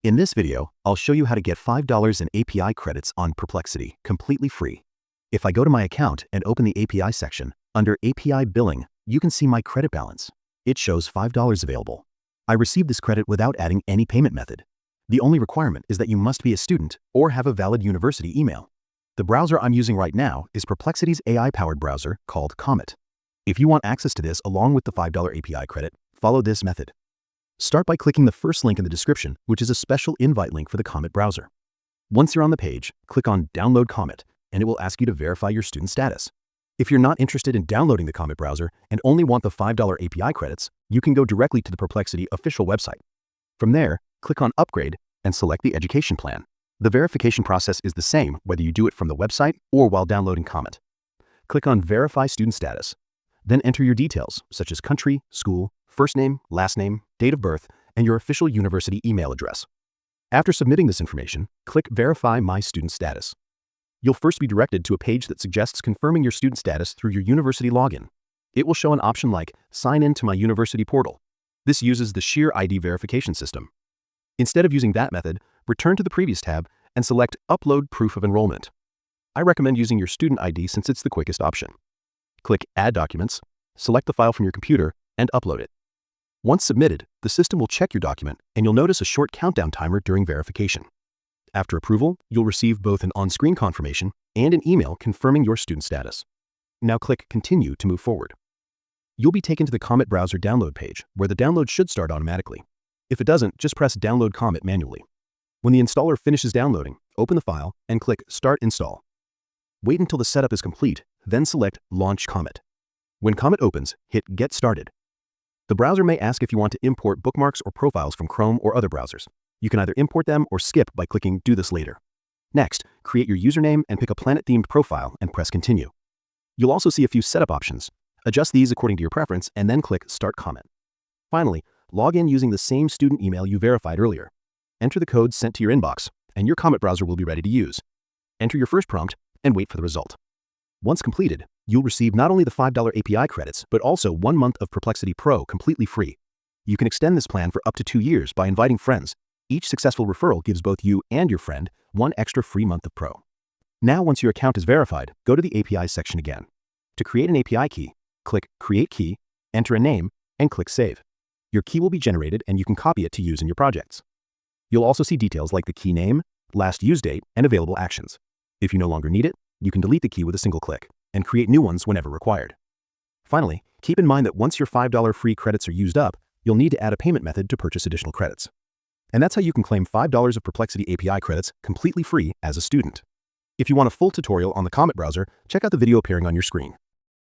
In this video, I'll show you how to get $5 in API credits on Perplexity completely free. If I go to my account and open the API section, under API billing, you can see my credit balance. It shows $5 available. I received this credit without adding any payment method. The only requirement is that you must be a student or have a valid university email. The browser I'm using right now is Perplexity's AI-powered browser called Comet. If you want access to this along with the $5 API credit, follow this method. Start by clicking the first link in the description, which is a special invite link for the Comet browser. Once you're on the page, click on Download Comet, and it will ask you to verify your student status. If you're not interested in downloading the Comet browser and only want the $5 API credits, you can go directly to the Perplexity official website. From there, click on Upgrade and select the education plan. The verification process is the same whether you do it from the website or while downloading Comet. Click on Verify Student Status. Then enter your details, such as country, school, first name, last name, date of birth, and your official university email address. After submitting this information, click Verify My Student Status. You'll first be directed to a page that suggests confirming your student status through your university login. It will show an option like Sign in to my university portal. This uses the Sheer ID verification system. Instead of using that method, return to the previous tab and select Upload Proof of Enrollment. I recommend using your student ID since it's the quickest option. Click Add Documents, select the file from your computer, and upload it. Once submitted, the system will check your document, and you'll notice a short countdown timer during verification. After approval, you'll receive both an on-screen confirmation and an email confirming your student status. Now click Continue to move forward. You'll be taken to the Comet browser download page, where the download should start automatically. If it doesn't, just press Download Comet manually. When the installer finishes downloading, open the file and click Start Install. Wait until the setup is complete, then select Launch Comet. When Comet opens, hit Get Started. The browser may ask if you want to import bookmarks or profiles from Chrome or other browsers. You can either import them or skip by clicking Do This Later. Next, create your username and pick a planet-themed profile and press Continue. You'll also see a few setup options. Adjust these according to your preference and then click Start Comet. Finally, log in using the same student email you verified earlier. Enter the code sent to your inbox, and your Comet browser will be ready to use. Enter your first prompt and wait for the result. Once completed, you'll receive not only the $5 API credits, but also 1 month of Perplexity Pro completely free. You can extend this plan for up to 2 years by inviting friends. Each successful referral gives both you and your friend 1 extra free month of Pro. Now, once your account is verified, go to the API section again. To create an API key, click Create Key, enter a name, and click Save. Your key will be generated and you can copy it to use in your projects. You'll also see details like the key name, last use date, and available actions. If you no longer need it, you can delete the key with a single click and create new ones whenever required. Finally, keep in mind that once your $5 free credits are used up, you'll need to add a payment method to purchase additional credits. And that's how you can claim $5 of Perplexity API credits completely free as a student. If you want a full tutorial on the Comet browser, check out the video appearing on your screen.